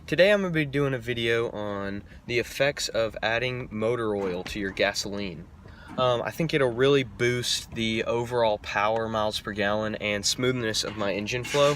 Today I'm going to be doing a video on the effects of adding motor oil to your gasoline. I think it'll really boost the overall power, miles per gallon, and smoothness of my engine flow.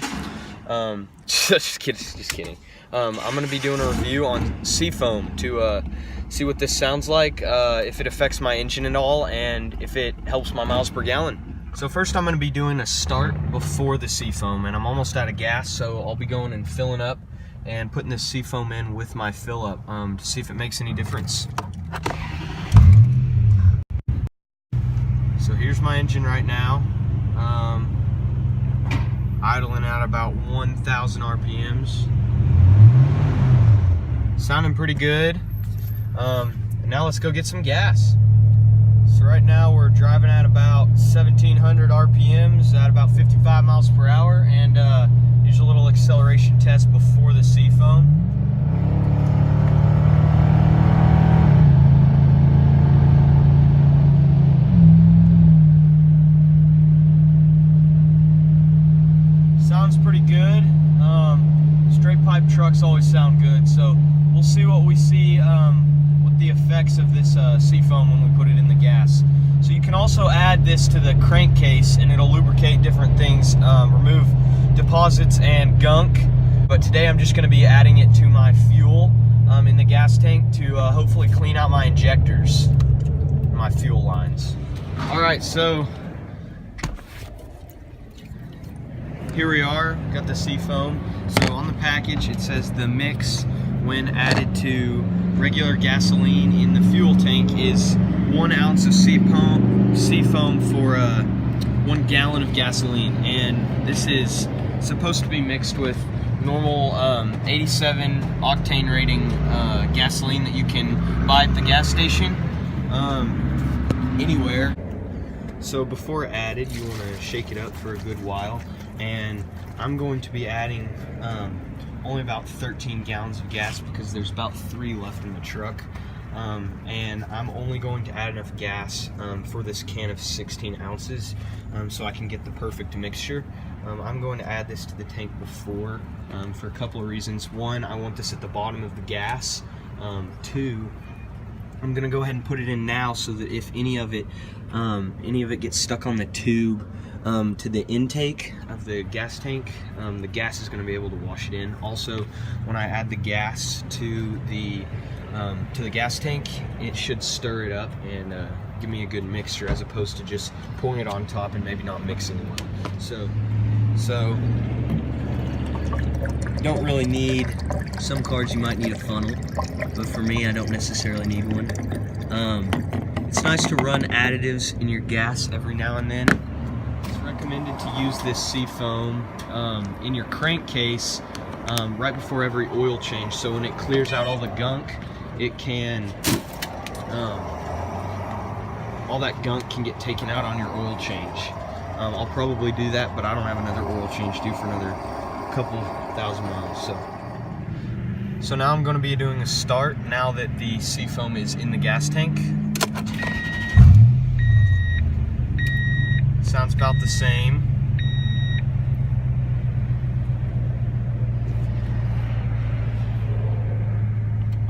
Just kidding. I'm going to be doing a review on Seafoam to see what this sounds like, if it affects my engine at all, and if it helps my miles per gallon. So first I'm going to be doing a start before the Seafoam, and I'm almost out of gas, so I'll be going and filling up and putting this Seafoam in with my fill up to see if it makes any difference. So here's my engine right now, idling at about 1,000 RPMs. Sounding pretty good. Now let's go get some gas. So right now we're driving at about 1,700 RPMs at about 55 miles per hour, and here's a little acceleration test before the Seafoam. Sounds pretty good. Straight pipe trucks always sound good, so we'll see what we see with the effects of this Seafoam when we put it in the gas. So you can also add this to the crankcase and it'll lubricate different things, remove deposits and gunk. But today I'm just going to be adding it to my fuel in the gas tank to hopefully clean out my injectors, my fuel lines. Alright, so here we are, got the Seafoam. So on the package it says the mix when added to regular gasoline in the fuel tank is 1 ounce of Seafoam for 1 gallon of gasoline, and this is supposed to be mixed with normal 87 octane rating gasoline that you can buy at the gas station anywhere. So before added, you want to shake it up for a good while, and I'm going to be adding only about 13 gallons of gas because there's about 3 left in the truck, and I'm only going to add enough gas for this can of 16 ounces so I can get the perfect mixture. I'm going to add this to the tank before for a couple of reasons. One, I want this at the bottom of the gas. Two, I'm gonna go ahead and put it in now so that if any of it gets stuck on the tube to the intake of the gas tank, the gas is going to be able to wash it in. Also, when I add the gas to the gas tank, it should stir it up and give me a good mixture, as opposed to just pouring it on top and maybe not mixing it well. So don't really need, some cars you might need a funnel, but for me I don't necessarily need one. It's nice to run additives in your gas every now and then. It's recommended to use this Seafoam in your crankcase right before every oil change, so when it clears out all the gunk, it can all that gunk can get taken out on your oil change. I'll probably do that, but I don't have another oil change due for another couple thousand miles. So now I'm going to be doing a start now that the Seafoam is in the gas tank. Sounds about the same.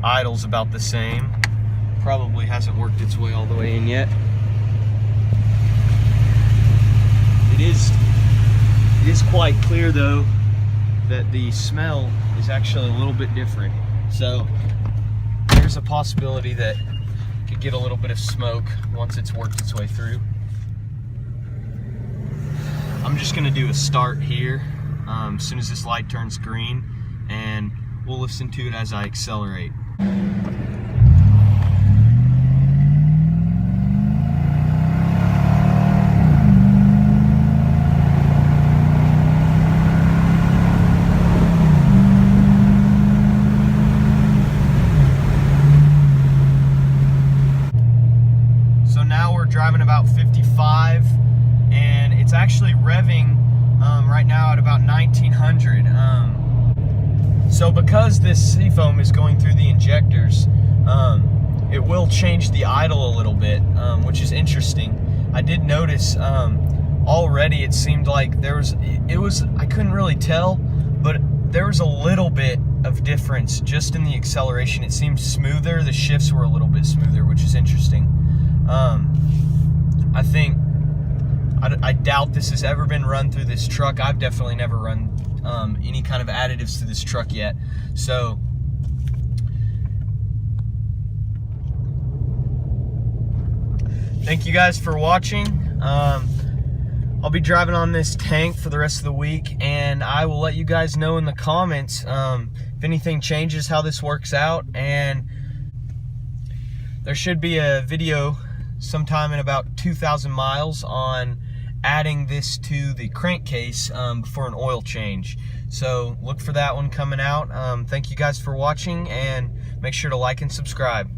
Idle's about the same. Probably hasn't worked its way all the way in yet. It is quite clear though that the smell is actually a little bit different. So there's a possibility that it could get a little bit of smoke once it's worked its way through. I'm just gonna do a start here as soon as this light turns green, and we'll listen to it as I accelerate. So now we're driving about 55, and it's actually revving right now at about 1900. So because this Seafoam is going through the injectors, it will change the idle a little bit, which is interesting. I did notice already it seemed like there was, I couldn't really tell, but there was a little bit of difference just in the acceleration. It seemed smoother. The shifts were a little bit smoother, which is interesting. I think, I doubt this has ever been run through this truck. I've definitely never run any kind of additives to this truck yet. So thank you guys for watching. I'll be driving on this tank for the rest of the week, and I will let you guys know in the comments if anything changes, how this works out. And there should be a video sometime in about 2,000 miles on adding this to the crankcase before an oil change. So look for that one coming out. Thank you guys for watching, and make sure to like and subscribe.